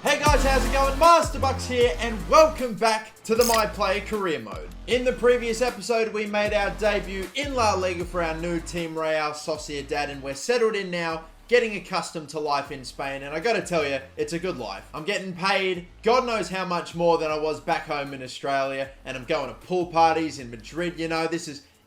Hey guys, how's it going? MasterBucks here, and welcome back to the My Player Career Mode. In the previous episode, we made our debut in La Liga for our new team, Real Sociedad, and we're settled in now, getting accustomed to life in Spain, and I gotta tell you, it's a good life. I'm getting paid, God knows how much more than I was back home in Australia, and I'm going to pool parties in Madrid,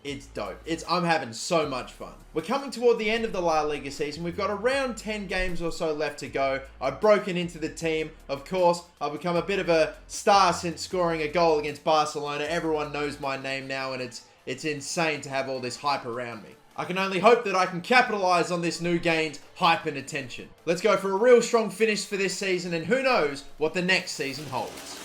it's dope. I'm having so much fun. We're coming toward the end of the La Liga season. We've got around 10 games or so left to go. I've broken into the team. Of course, I've become a bit of a star since scoring a goal against Barcelona. Everyone knows my name now, and it's insane to have all this hype around me. I can only hope that I can capitalize on this new gained hype and attention. Let's go for a real strong finish for this season, and who knows what the next season holds.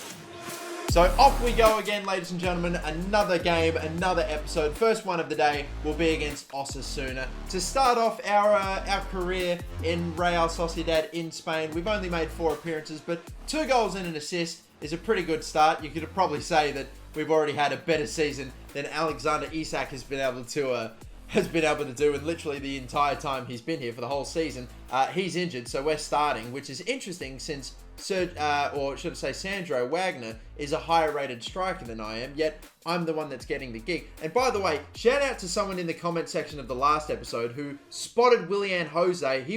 So off we go again, ladies and gentlemen. Another game, another episode. First one of the day will be against Osasuna. To start off our career in Real Sociedad in Spain, we've only made 4 appearances, but 2 goals and an assist is a pretty good start. You could probably say that we've already had a better season than Alexander Isak has been able to do in literally the entire time he's been here for the whole season. He's injured, so we're starting, which is interesting since Sandro Wagner is a higher rated striker than I am, yet I'm the one that's getting the gig. And by the way, shout out to someone in the comment section of the last episode who spotted Willian Jose. He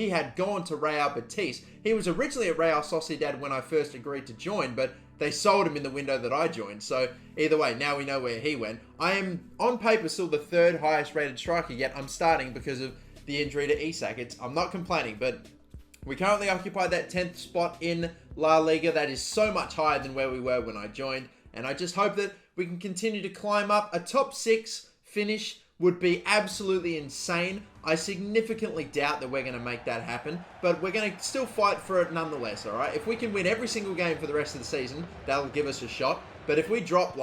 had gone to Real Betis. He was originally at Real Sociedad when I first agreed to join, but they sold him in the window that I joined. So either way, now we know where he went. I am on paper still the 3rd highest rated striker, yet I'm starting because of the injury to Isak. I'm not complaining, but we currently occupy that 10th spot in La Liga. That is so much higher than where we were when I joined. And I just hope that we can continue to climb up. A top 6 finish would be absolutely insane. I significantly doubt that we're going to make that happen. But we're going to still fight for it nonetheless, alright? If we can win every single game for the rest of the season, that'll give us a shot. But if we drop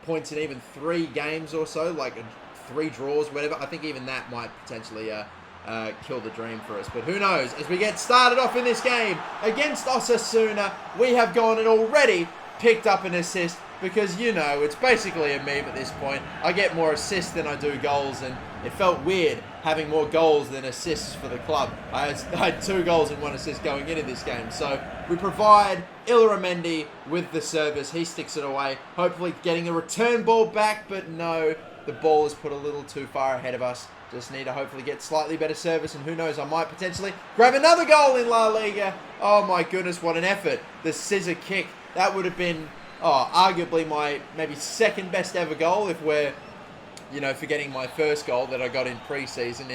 points in even 3 games or so, 3 draws, whatever, I think even that might potentially kill the dream for us. But who knows? As we get started off in this game against Osasuna, we have gone and already picked up an assist because, it's basically a meme at this point. I get more assists than I do goals, and it felt weird having more goals than assists for the club. I had 2 goals and 1 assist going into this game. So we provide Illaramendi with the service. He sticks it away, hopefully getting a return ball back, but no, the ball is put a little too far ahead of us. Just need to hopefully get slightly better service, and who knows, I might potentially grab another goal in La Liga. Oh my goodness, what an effort. The scissor kick, that would have been, arguably my maybe 2nd best ever goal if we're, forgetting my first goal that I got in pre-season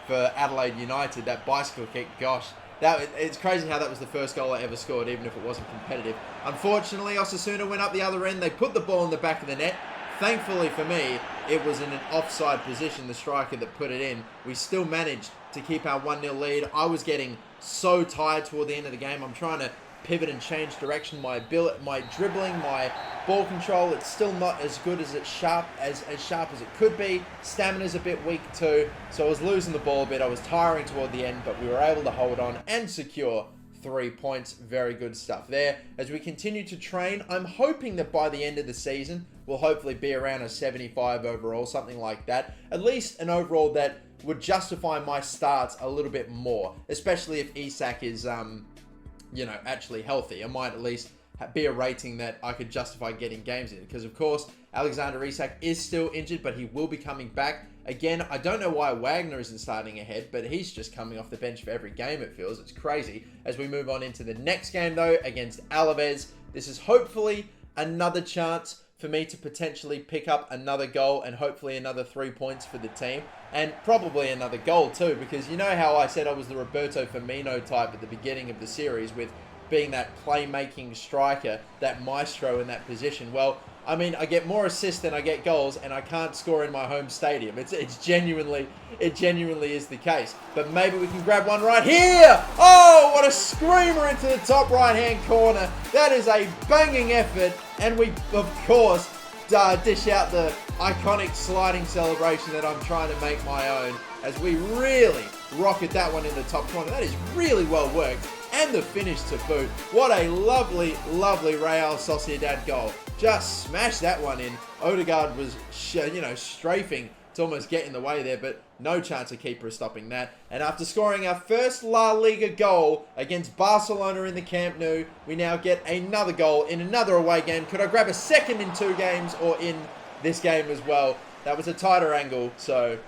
for Adelaide United, that bicycle kick. Gosh, it's crazy how that was the first goal I ever scored, even if it wasn't competitive. Unfortunately, Osasuna went up the other end. They put the ball in the back of the net. Thankfully for me, it was in an offside position, the striker that put it in. We still managed to keep our 1-0 lead. I was getting so tired toward the end of the game. I'm trying to pivot and change direction. My dribbling, my ball control, it's still not as good as sharp as it could be. Stamina's a bit weak too, so I was losing the ball a bit. I was tiring toward the end, but we were able to hold on and secure 3 points. Very good stuff there. As we continue to train, I'm hoping that by the end of the season, we'll hopefully be around a 75 overall, something like that. At least an overall that would justify my starts a little bit more, especially if Isak is, actually healthy. I might at least be a rating that I could justify getting games in. Because, of course, Alexander Isak is still injured, but he will be coming back. Again, I don't know why Wagner isn't starting ahead, but he's just coming off the bench for every game, it feels. It's crazy. As we move on into the next game, though, against Alaves, this is hopefully another chance for me to potentially pick up another goal and hopefully another 3 points for the team. And probably another goal, too, because you know how I said I was the Roberto Firmino type at the beginning of the series with being that playmaking striker, that maestro in that position. Well, I mean, I get more assists than I get goals, and I can't score in my home stadium. It genuinely is the case. But maybe we can grab one right here. Oh, what a screamer into the top right-hand corner. That is a banging effort, and we, of course, dish out the iconic sliding celebration that I'm trying to make my own as we really rocket that one in the top corner. That is really well worked. And the finish to boot. What a lovely, lovely Real Sociedad goal. Just smashed that one in. Odegaard was, strafing to almost get in the way there, but No chance of keeper stopping that. And after scoring our first La Liga goal against Barcelona in the Camp Nou, we now get another goal in another away game. Could I grab a second in 2 games or in this game as well? That was a tighter angle, so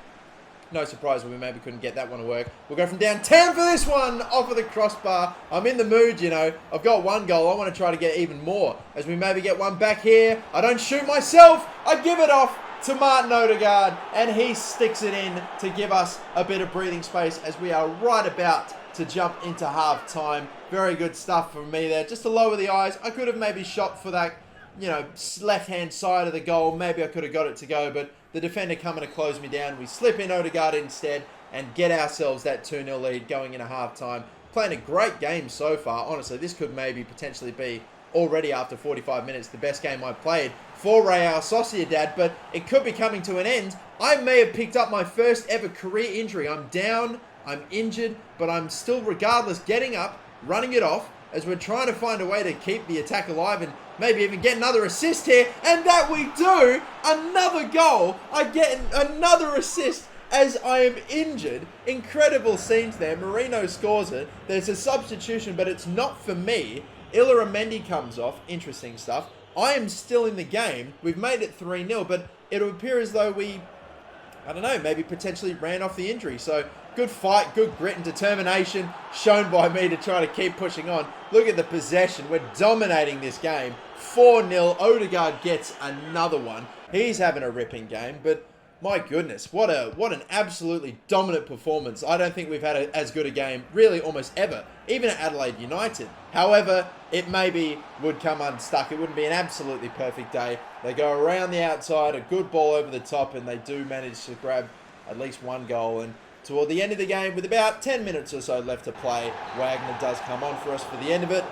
no surprise we maybe couldn't get that one to work. We'll go from down 10 for this one, off of the crossbar. I'm in the mood, you know. I've got 1 goal. I want to try to get even more. As we maybe get one back here. I don't shoot myself. I give it off to Martin Odegaard, and he sticks it in to give us a bit of breathing space as we are right about to jump into half time. Very good stuff from me there. Just to lower the eyes, I could have maybe shot for that, you know, left-hand side of the goal. Maybe I could have got it to go, but the defender coming to close me down. We slip in Odegaard instead and get ourselves that 2-0 lead going into half time. Playing a great game so far. Honestly, this could maybe potentially be already after 45 minutes the best game I've played for Real Sociedad, but it could be coming to an end. I may have picked up my first ever career injury. I'm down, I'm injured, but I'm still regardless getting up, running it off as we're trying to find a way to keep the attack alive and maybe even get another assist here, and that we do. Another goal. I get another assist as I am injured. Incredible scenes there. Marino scores it. There's a substitution, but it's not for me. Illaramendi comes off. Interesting stuff. I am still in the game. We've made it 3-0, but it would appear as though we, I don't know, maybe potentially ran off the injury. So good fight, good grit and determination shown by me to try to keep pushing on. Look at the possession. We're dominating this game. 4-0. Odegaard gets another one. He's having a ripping game, but my goodness, what an absolutely dominant performance. I don't think we've had as good a game really almost ever, even at Adelaide United. However, it maybe would come unstuck. It wouldn't be an absolutely perfect day. They go around the outside, a good ball over the top, and they do manage to grab at least 1 goal. And toward the end of the game, with about 10 minutes or so left to play, Wagner does come on for us for the end of it,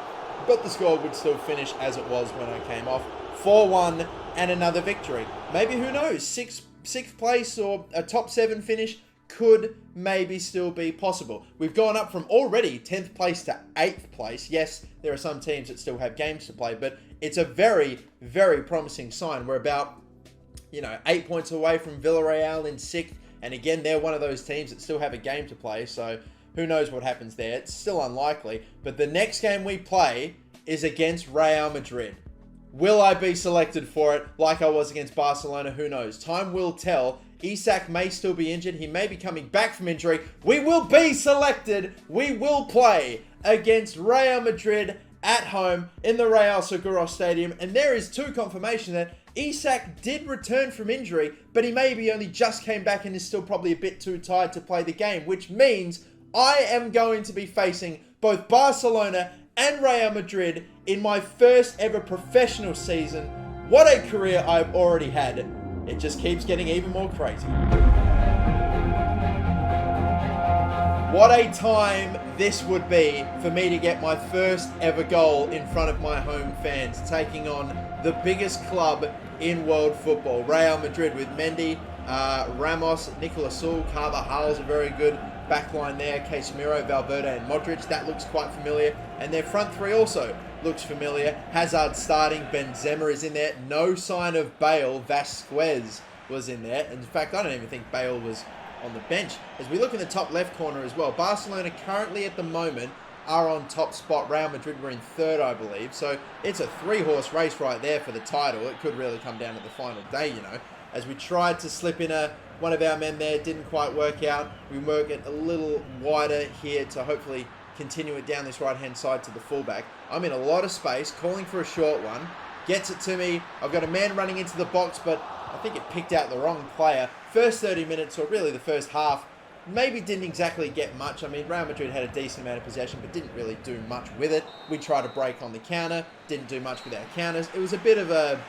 but the score would still finish as it was when I came off. 4-1 and another victory. Maybe, who knows, sixth place or a top 7 finish could maybe still be possible. We've gone up from already 10th place to 8th place. Yes, there are some teams that still have games to play, but it's a very, very promising sign. We're about, 8 points away from Villarreal in 6th, and again, they're one of those teams that still have a game to play, so who knows what happens there. It's still unlikely, but the next game we play is against Real Madrid. Will I be selected for it like I was against Barcelona? Who knows? Time will tell. Isak may still be injured. He may be coming back from injury. We will be selected. We will play against Real Madrid at home in the Real Seguros Stadium. And there is 2 confirmation that Isak did return from injury, but he maybe only just came back and is still probably a bit too tired to play the game, which means I am going to be facing both Barcelona and Real Madrid in my first ever professional season. What a career I've already had. It just keeps getting even more crazy. What a time this would be for me to get my first ever goal in front of my home fans, taking on the biggest club in world football, Real Madrid, with Mendy, Ramos, Nicolas Sul, Carvajal's a very good backline there, Casemiro, Valverde and Modric. That looks quite familiar. And their front 3 also looks familiar. Hazard starting, Benzema is in there. No sign of Bale. Vasquez was in there. In fact, I don't even think Bale was on the bench. As we look in the top left corner as well, Barcelona currently at the moment are on top spot. Real Madrid were in 3rd, I believe. So it's a 3-horse race right there for the title. It could really come down to the final day, As we tried to slip in one of our men there, didn't quite work out. We work it a little wider here to hopefully continue it down this right-hand side to the fullback. I'm in a lot of space, calling for a short one. Gets it to me. I've got a man running into the box, but I think it picked out the wrong player. First 30 minutes, or really the first half, maybe didn't exactly get much. I mean, Real Madrid had a decent amount of possession, but didn't really do much with it. We tried to break on the counter, didn't do much with our counters. It was a bit of a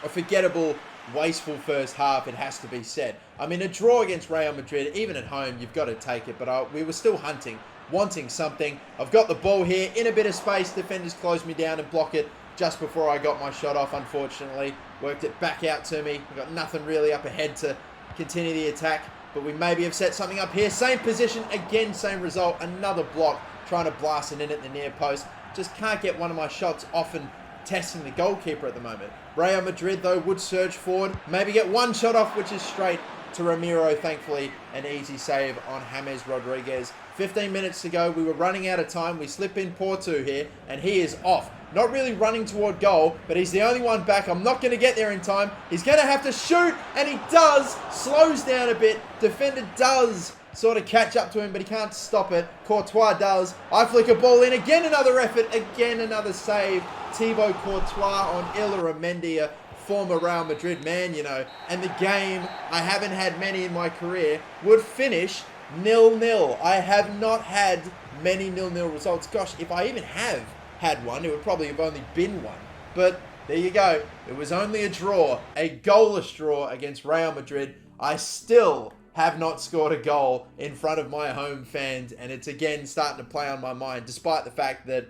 forgettable, wasteful first half, it has to be said. I mean, a draw against Real Madrid, even at home, you've got to take it, but we were still hunting, wanting something. I've got the ball here, in a bit of space, defenders close me down and block it just before I got my shot off, unfortunately. Worked it back out to me. We've got nothing really up ahead to continue the attack, but we maybe have set something up here. Same position, again, same result, another block, trying to blast it in at the near post. Just can't get one of my shots off and testing the goalkeeper at the moment. Real Madrid, though, would surge forward, maybe get one shot off, which is straight, to Ramiro. Thankfully, an easy save on James Rodriguez. 15 minutes to go. We were running out of time. We slip in Porto here, and he is off. Not really running toward goal, but he's the only one back. I'm not going to get there in time. He's going to have to shoot, and he does. Slows down a bit. Defender does sort of catch up to him, but he can't stop it. Courtois does. I flick a ball in. Again, another effort. Again, another save. Thibaut Courtois on Illaramendi, a former Real Madrid man, you know. And the game, I haven't had many in my career, would finish 0-0. I have not had many 0-0 results. Gosh, if I even have had one, it would probably have only been one. But there you go. It was only a draw, a goalless draw against Real Madrid. I still have not scored a goal in front of my home fans, and it's again starting to play on my mind, despite the fact that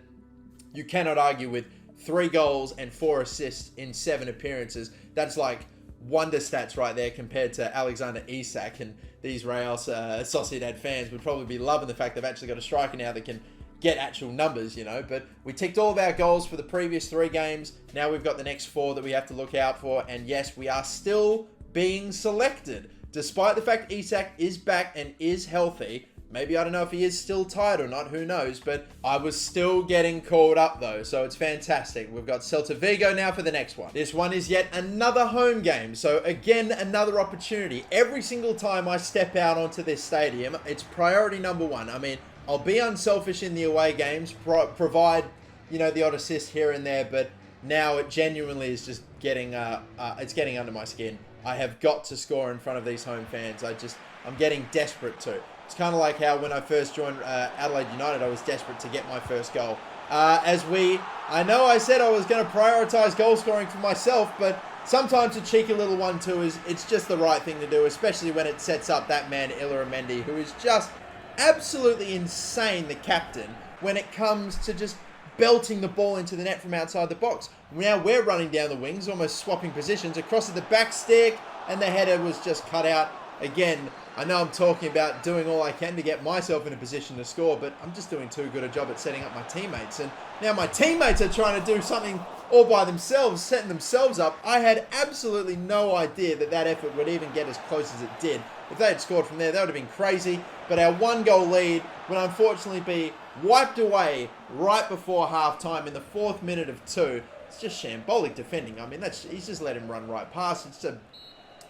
you cannot argue with 3 goals and 4 assists in 7 appearances. That's like wonder stats right there compared to Alexander Isak, and these Real Sociedad fans would probably be loving the fact they've actually got a striker now that can get actual numbers, you know. But we ticked all of our goals for the previous 3 games. Now we've got the next 4 that we have to look out for, and yes, we are still being selected. Despite the fact Isak is back and is healthy, maybe I don't know if he is still tired or not, who knows, but I was still getting called up though, so it's fantastic. We've got Celta Vigo now for the next one. This one is yet another home game, so again, another opportunity. Every single time I step out onto this stadium, it's priority number 1. I mean, I'll be unselfish in the away games, provide, you know, the odd assist here and there, but now it genuinely is just getting, it's getting under my skin. I have got to score in front of these home fans. I'm getting desperate to. It's kind of like how when I first joined Adelaide United, I was desperate to get my first goal. I know I said I was going to prioritise goal scoring for myself, but sometimes a cheeky little 1-2 it's just the right thing to do, especially when it sets up that man, Illaramendi, who is just absolutely insane, the captain, when it comes to just belting the ball into the net from outside the box. Now we're running down the wings, almost swapping positions, across to the back stick, and the header was just cut out. Again, I know I'm talking about doing all I can to get myself in a position to score, but I'm just doing too good a job at setting up my teammates. And now my teammates are trying to do something all by themselves, setting themselves up. I had absolutely no idea that that effort would even get as close as it did. If they had scored from there, that would have been crazy. But our 1-goal lead would unfortunately be wiped away right before half-time in the 4th minute of 2. It's just shambolic defending. I mean, he's just let him run right past. It's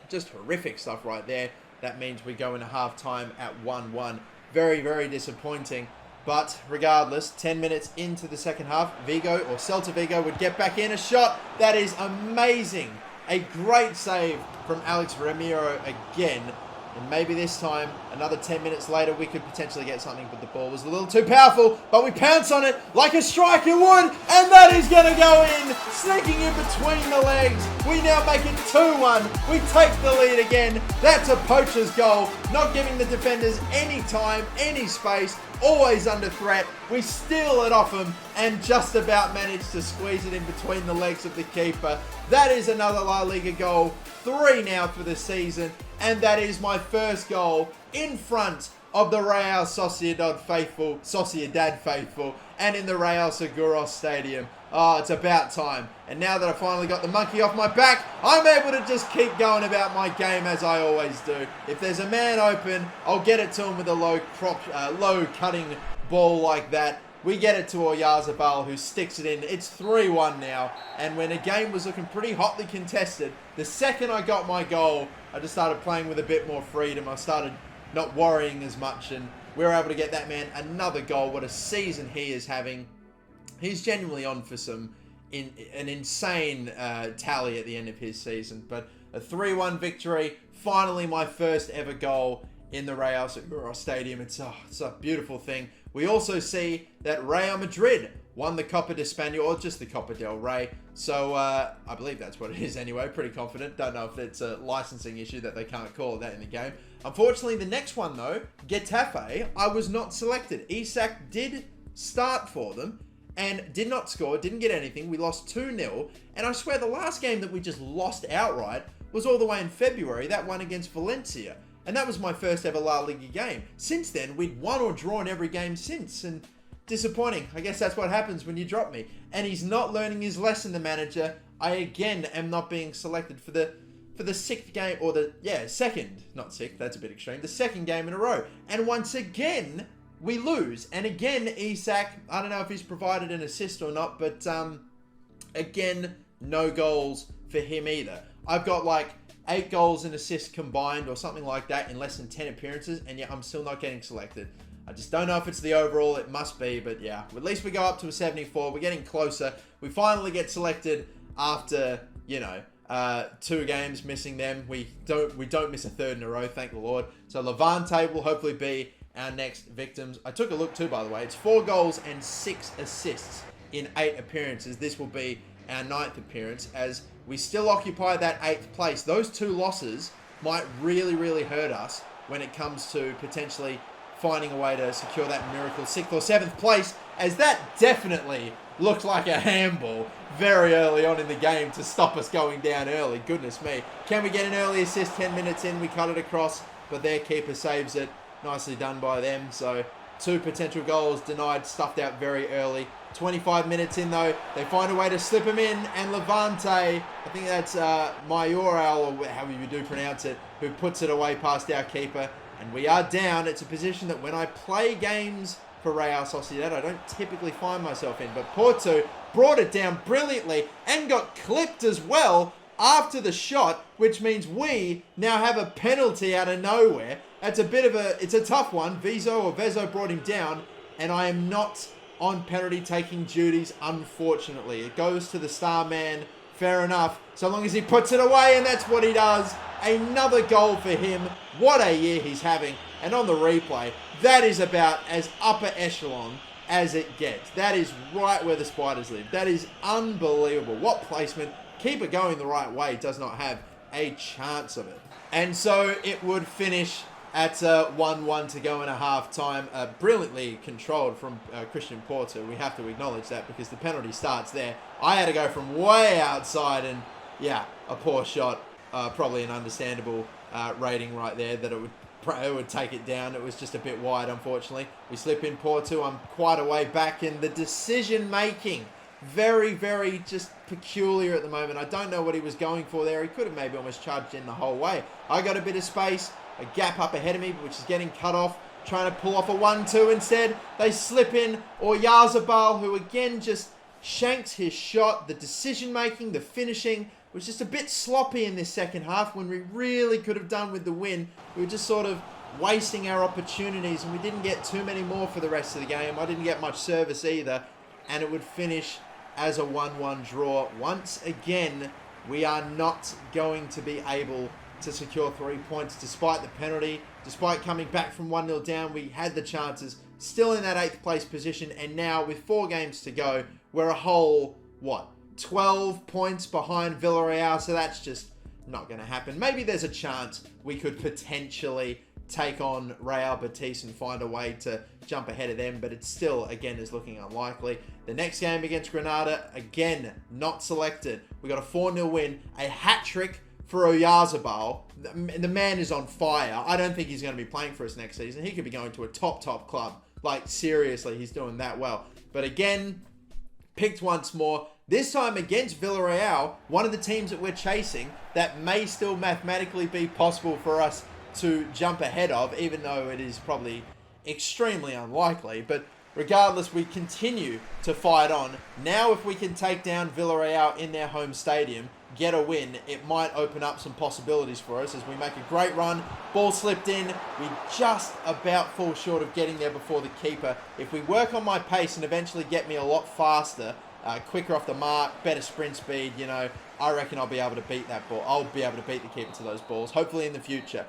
just horrific stuff right there. That means we go into half-time at 1-1. Very, very disappointing. But regardless, 10 minutes into the second half, Celta Vigo would get back in a shot. That is amazing. A great save from Alex Ramiro again. And maybe this time, another 10 minutes later, we could potentially get something, but the ball was a little too powerful. But we pounce on it like a striker would, and that is going to go in, sneaking in between the legs. We now make it 2-1. We take the lead again. That's a poacher's goal, not giving the defenders any time, any space, always under threat. We steal it off him and just about manage to squeeze it in between the legs of the keeper. That is another La Liga goal, 3 now for the season. And that is my first goal in front of the Real Sociedad faithful and in the Real Seguros Stadium. Oh, it's about time. And now that I finally got the monkey off my back, I'm able to just keep going about my game as I always do. If there's a man open, I'll get it to him with a low cutting ball like that. We get it to Oyarzabal, who sticks it in. It's 3-1 now. And when a game was looking pretty hotly contested, the second I got my goal, I just started playing with a bit more freedom. I started not worrying as much, and we were able to get that man another goal. What a season he is having. He's genuinely on for an insane tally at the end of his season. But a 3-1 victory. Finally, my first ever goal in the Real Seguros Stadium. It's a beautiful thing. We also see that Real Madrid won the Copa de España, or just the Copa del Rey. So I believe that's what it is anyway. Pretty confident. Don't know if it's a licensing issue that they can't call it that in the game. Unfortunately, the next one though, Getafe, I was not selected. Isak did start for them and did not score, didn't get anything. We lost 2-0. And I swear the last game that we just lost outright was all the way in February, that one against Valencia. And that was my first ever La Liga game. Since then, we'd won or drawn every game since. And disappointing. I guess that's what happens when you drop me. And he's not learning his lesson, the manager. I again am not being selected for the for the sixth game, or second, not sixth, that's a bit extreme, the second game in a row. And once again, we lose. And again, Isak, I don't know if he's provided an assist or not, but again, no goals for him either. I've got like 8 goals and assists combined or something like that in less than 10 appearances, and yet I'm still not getting selected. I just don't know if it's the overall. It must be, but yeah. At least we go up to a 74. We're getting closer. We finally get selected after, 2 games missing them. We don't miss a third in a row, thank the Lord. So Levante will hopefully be our next victims. I took a look too, by the way. It's 4 goals and 6 assists in 8 appearances. This will be our 9th appearance, as we still occupy that 8th place. Those 2 losses might really, really hurt us when it comes to potentially finding a way to secure that miracle 6th or 7th place, as that definitely looked like a handball very early on in the game to stop us going down early. Goodness me. Can we get an early assist? 10 minutes in, we cut it across, but their keeper saves it. Nicely done by them. So 2 potential goals denied, stuffed out very early. 25 minutes in though, they find a way to slip him in, and Levante, I think that's Mayoral, or however you do pronounce it, who puts it away past our keeper. And we are down. It's a position that when I play games for Real Sociedad, I don't typically find myself in. But Porto brought it down brilliantly and got clipped as well after the shot, which means we now have a penalty out of nowhere. It's a tough one. Vezo brought him down, and I am not on penalty taking duties, unfortunately. It goes to the star man. Fair enough, so long as he puts it away, and that's what he does. Another goal for him. What a year he's having. And on the replay, that is about as upper echelon as it gets. That is right where the Spiders live. That is unbelievable. What placement. Keep it going the right way. Does not have a chance of it. And so it would finish at 1-1 to go in a half time. Brilliantly controlled from Christian Porter. We have to acknowledge that, because the penalty starts there. I had to go from way outside, and yeah, a poor shot. Probably an understandable rating right there, that it would take it down. It was just a bit wide, unfortunately. We slip in Porto. I'm quite a way back in the decision making. Very, very just peculiar at the moment. I don't know what he was going for there. He could have maybe almost charged in the whole way. I got a bit of space, a gap up ahead of me, which is getting cut off. Trying to pull off a 1-2 instead. They slip in Oyarzabal, who again just shanks his shot. The decision making, the finishing was just a bit sloppy in this second half, when we really could have done with the win. We were just sort of wasting our opportunities, and we didn't get too many more for the rest of the game. I didn't get much service either, and it would finish as a 1-1 draw. Once again, we are not going to be able to secure 3 points despite the penalty. Despite coming back from 1-0 down, we had the chances. Still in that 8th place position, and now with 4 games to go, we're a whole, 12 points behind Villarreal, so that's just not going to happen. Maybe there's a chance we could potentially take on Real Betis and find a way to jump ahead of them, but it still, again, is looking unlikely. The next game against Granada, again, not selected. We got a 4-0 win, a hat-trick for Oyarzabal. The man is on fire. I don't think he's going to be playing for us next season. He could be going to a top club. Like, seriously, he's doing that well. But again, picked once more. This time against Villarreal, one of the teams that we're chasing, that may still mathematically be possible for us to jump ahead of, even though it is probably extremely unlikely. But regardless, we continue to fight on. Now, if we can take down Villarreal in their home stadium, get a win, it might open up some possibilities for us as we make a great run. Ball slipped in. We just about fall short of getting there before the keeper. If we work on my pace and eventually get me a lot faster, quicker off the mark, better sprint speed, I reckon I'll be able to beat that ball. I'll be able to beat the keeper to those balls, hopefully in the future.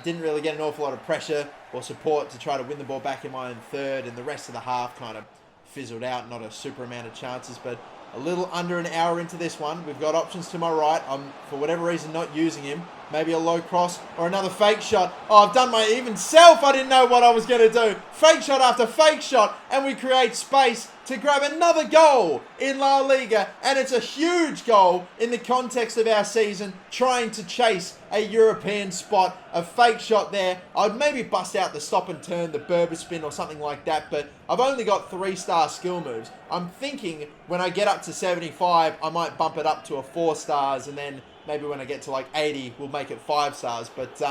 Didn't really get an awful lot of pressure or support to try to win the ball back in my own third, and the rest of the half kind of fizzled out. Not a super amount of chances, but a little under an hour into this one. We've got options to my right. I'm, for whatever reason, not using him. Maybe a low cross or another fake shot. Oh, I've done my even self. I didn't know what I was going to do. Fake shot after fake shot, and we create space to grab another goal in La Liga. And it's a huge goal in the context of our season, trying to chase a European spot. A fake shot there. I'd maybe bust out the stop and turn, the Berber spin or something like that, but I've only got 3-star skill moves. I'm thinking when I get up to 75, I might bump it up to a 4 stars and then Maybe when I get to like 80, we'll make it 5 stars. But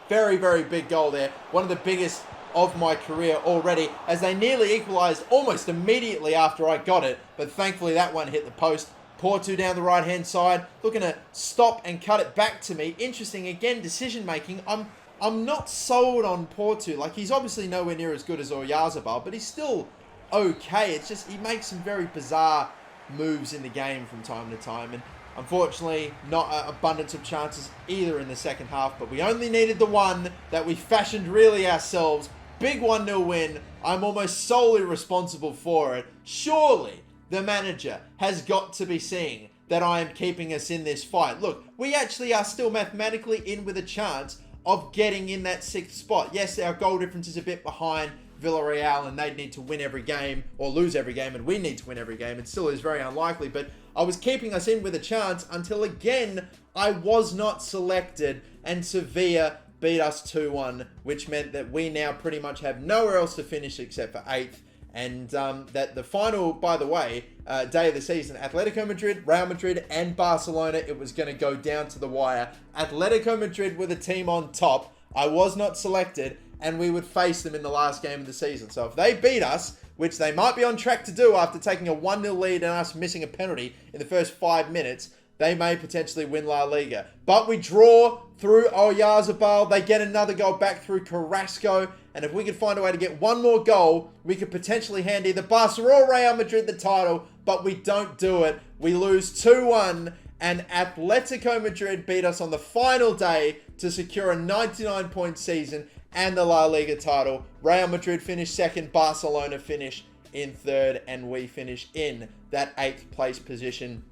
very, very big goal there. One of the biggest of my career already, as they nearly equalised almost immediately after I got it. But thankfully that one hit the post. Porto down the right-hand side, looking to stop and cut it back to me. Interesting, again, decision-making. I'm not sold on Porto. Like, he's obviously nowhere near as good as Oyarzabal, but he's still okay. It's just, he makes some very bizarre moves in the game from time to time. And unfortunately, not an abundance of chances either in the second half, but we only needed the one that we fashioned really ourselves. Big 1-0 win. I'm almost solely responsible for it. Surely the manager has got to be seeing that I am keeping us in this fight. Look, we actually are still mathematically in with a chance of getting in that 6th spot. Yes, our goal difference is a bit behind Villarreal, and they need to win every game or lose every game, and we need to win every game. It still is very unlikely, but I was keeping us in with a chance until, again, I was not selected, and Sevilla beat us 2-1, which meant that we now pretty much have nowhere else to finish except for 8th. And that the final, by the way, day of the season, Atletico Madrid, Real Madrid, and Barcelona, it was going to go down to the wire. Atletico Madrid were the team on top. I was not selected, and we would face them in the last game of the season. So if they beat us, which they might be on track to do after taking a 1-0 lead and us missing a penalty in the first 5 minutes, they may potentially win La Liga. But we draw through Oyarzabal. They get another goal back through Carrasco. And if we could find a way to get one more goal, we could potentially hand either Barca or Real Madrid the title. But we don't do it. We lose 2-1. And Atletico Madrid beat us on the final day to secure a 99-point season and the La Liga title. Real Madrid finished second. Barcelona finished in third. And we finish in that 8th place position.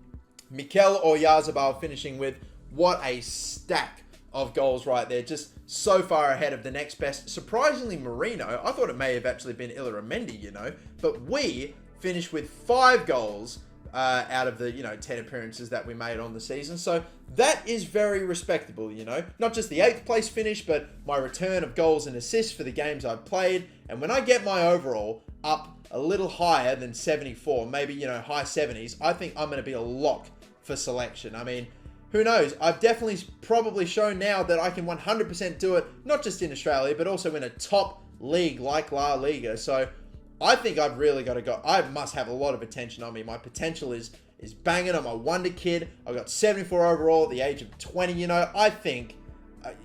Mikel Oyarzabal finishing with what a stack of goals right there. Just so far ahead of the next best. Surprisingly, Marino. I thought it may have actually been Illaramendi, you know. But we finished with 5 goals out of the, 10 appearances that we made on the season. So that is very respectable, Not just the 8th place finish, but my return of goals and assists for the games I've played. And when I get my overall up a little higher than 74, maybe, high 70s, I think I'm going to be a lock for selection. I mean, who knows? I've definitely probably shown now that I can 100% do it, not just in Australia, but also in a top league like La Liga. So I think I've really got to go. I must have a lot of attention on me. My potential is banging. I'm a wonder kid. I got 74 overall at the age of 20. I think,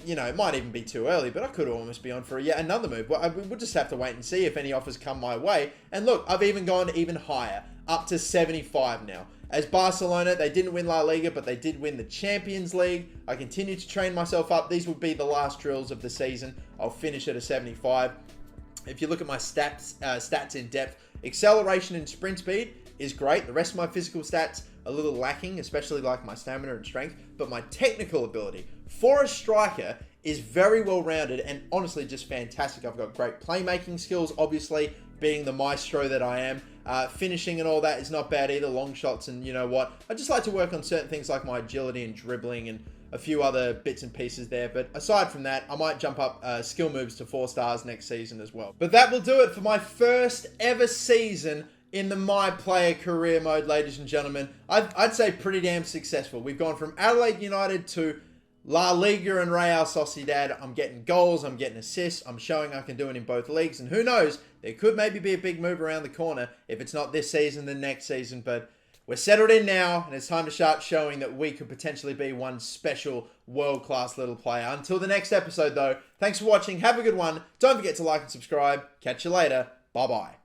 it might even be too early, but I could almost be on for yet another move. We'll just have to wait and see if any offers come my way. And look, I've even gone even higher, up to 75 now. As Barcelona, they didn't win La Liga, but they did win the Champions League. I continue to train myself up. These would be the last drills of the season. I'll finish at a 75. If you look at my stats in depth, acceleration and sprint speed is great. The rest of my physical stats a little lacking, especially like my stamina and strength. But my technical ability for a striker is very well rounded and honestly just fantastic. I've got great playmaking skills, obviously, being the maestro that I am. Finishing and all that is not bad either, long shots, and you know what? I just like to work on certain things like my agility and dribbling and a few other bits and pieces there. But aside from that, I might jump up skill moves to 4 stars next season as well. But that will do it for my first ever season in the My Player career mode, ladies and gentlemen. I'd say pretty damn successful. We've gone from Adelaide United to La Liga and Real Sociedad. I'm getting goals, I'm getting assists, I'm showing I can do it in both leagues, and who knows, there could maybe be a big move around the corner. If it's not this season, then next season, but we're settled in now, and it's time to start showing that we could potentially be one special world-class little player. Until the next episode, though, thanks for watching, have a good one, don't forget to like and subscribe, catch you later, bye-bye.